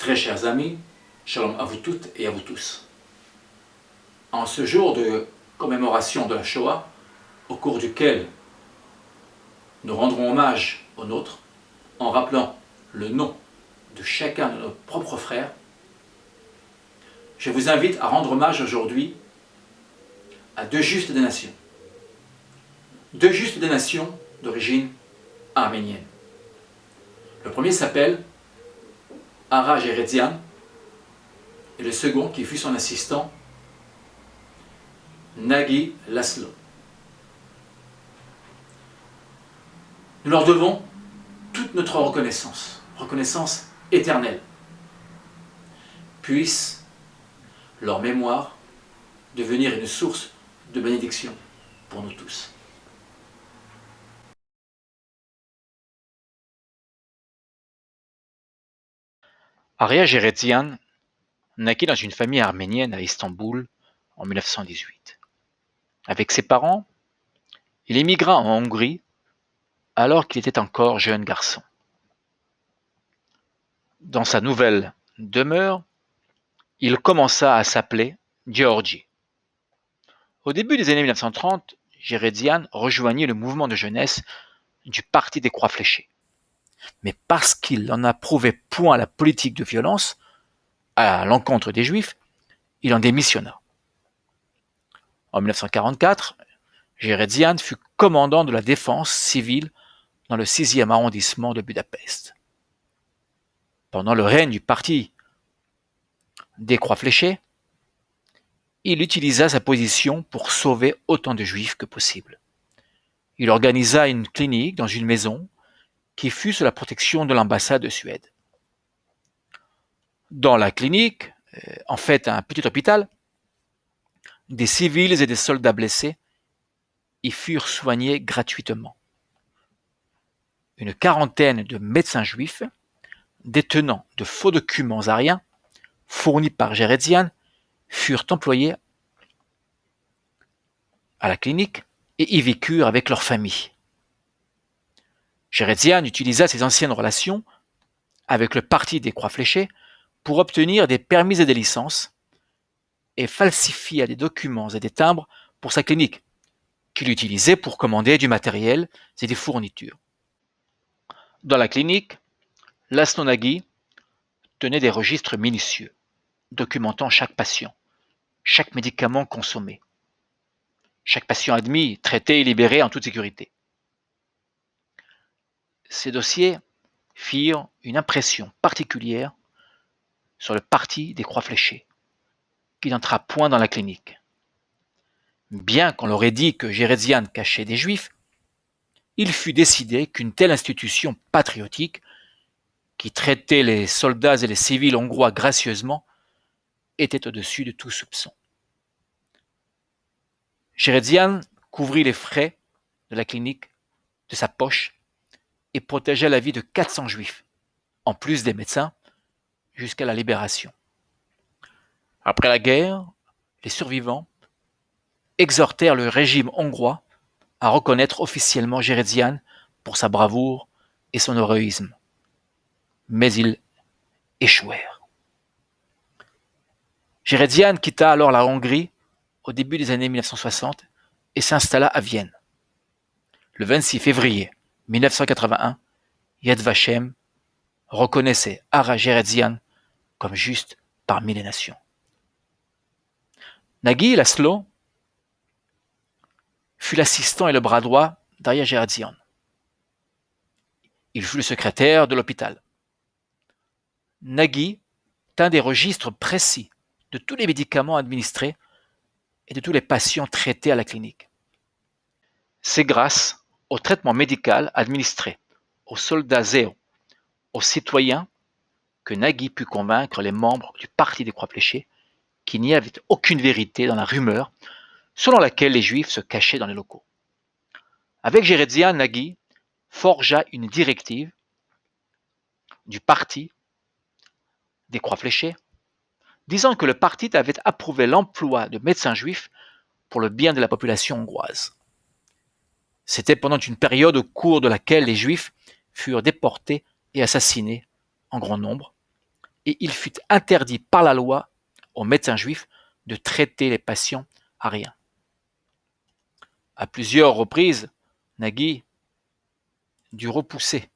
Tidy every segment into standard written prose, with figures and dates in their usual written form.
Très chers amis, shalom à vous toutes et à vous tous. En ce jour de commémoration de la Shoah, au cours duquel nous rendrons hommage aux nôtres, en rappelant le nom de chacun de nos propres frères, je vous invite à rendre hommage aujourd'hui à deux justes des nations. Deux justes des nations d'origine arménienne. Le premier s'appelle Ara Jerezian et le second, qui fut son assistant, Nagi Laszlo. Nous leur devons toute notre reconnaissance éternelle. Puisse leur mémoire devenir une source de bénédiction pour nous tous. Arya Jerezian naquit dans une famille arménienne à Istanbul en 1918. Avec ses parents, il émigra en Hongrie alors qu'il était encore jeune garçon. Dans sa nouvelle demeure, il commença à s'appeler Georgi. Au début des années 1930, Jerezian rejoignit le mouvement de jeunesse du Parti des Croix fléchées. Mais parce qu'il n'en approuvait point la politique de violence à l'encontre des Juifs, il en démissionna. En 1944, Jerezian fut commandant de la défense civile dans le 6e arrondissement de Budapest. Pendant le règne du Parti des Croix fléchées, il utilisa sa position pour sauver autant de Juifs que possible. Il organisa une clinique dans une maison qui fut sous la protection de l'ambassade de Suède. Dans la clinique, en fait un petit hôpital, des civils et des soldats blessés y furent soignés gratuitement. Une quarantaine de médecins juifs, détenant de faux documents ariens, fournis par Jerezian, furent employés à la clinique et y vécurent avec leurs familles. Jerezian utilisa ses anciennes relations avec le Parti des Croix fléchées pour obtenir des permis et des licences et falsifia des documents et des timbres pour sa clinique, qu'il utilisait pour commander du matériel et des fournitures. Dans la clinique, Laszlo Nagy tenait des registres minutieux, documentant chaque patient, chaque médicament consommé, chaque patient admis, traité et libéré en toute sécurité. Ces dossiers firent une impression particulière sur le Parti des Croix fléchées, qui n'entra point dans la clinique. Bien qu'on leur ait dit que Jerezian cachait des Juifs, il fut décidé qu'une telle institution patriotique, qui traitait les soldats et les civils hongrois gracieusement, était au-dessus de tout soupçon. Jerezian couvrit les frais de la clinique de sa poche et protégea la vie de 400 Juifs, en plus des médecins, jusqu'à la libération. Après la guerre, les survivants exhortèrent le régime hongrois à reconnaître officiellement Jerezian pour sa bravoure et son héroïsme. Mais ils échouèrent. Jerezian quitta alors la Hongrie au début des années 1960 et s'installa à Vienne. Le 26 février 1981, Yad Vashem reconnaissait Ara Jerezian comme juste parmi les nations. Nagi Laszlo fut l'assistant et le bras droit d'Arya Jerezian. Il fut le secrétaire de l'hôpital. Nagi tint des registres précis de tous les médicaments administrés et de tous les patients traités à la clinique. C'est grâce au traitement médical administré aux soldats et aux citoyens que Nagi put convaincre les membres du Parti des Croix fléchées qu'il n'y avait aucune vérité dans la rumeur selon laquelle les Juifs se cachaient dans les locaux. Avec Jerezian, Nagi forgea une directive du Parti des Croix fléchées disant que le parti avait approuvé l'emploi de médecins juifs pour le bien de la population hongroise. C'était pendant une période au cours de laquelle les Juifs furent déportés et assassinés en grand nombre, et il fut interdit par la loi aux médecins juifs de traiter les patients ariens. À plusieurs reprises, Nagy dut repousser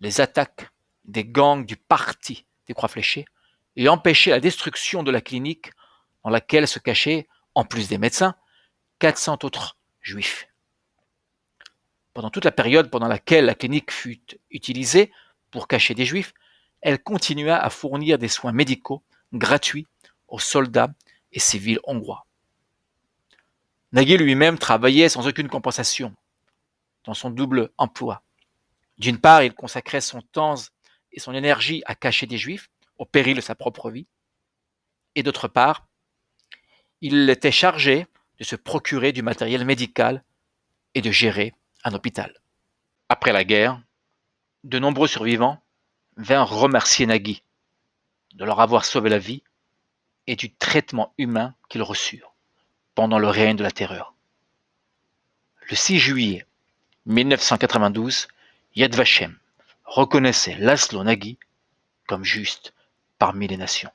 les attaques des gangs du Parti des Croix Fléchées et empêcher la destruction de la clinique dans laquelle se cachaient, en plus des médecins, 400 autres juifs. Pendant toute la période pendant laquelle la clinique fut utilisée pour cacher des juifs, elle continua à fournir des soins médicaux gratuits aux soldats et civils hongrois. Nagy lui-même travaillait sans aucune compensation dans son double emploi. D'une part, il consacrait son temps et son énergie à cacher des juifs au péril de sa propre vie, et d'autre part, il était chargé de se procurer du matériel médical et de gérer un hôpital. Après la guerre, de nombreux survivants vinrent remercier Nagy de leur avoir sauvé la vie et du traitement humain qu'ils reçurent pendant le règne de la terreur. Le 6 juillet 1992, Yad Vashem reconnaissait László Nagy comme juste parmi les nations.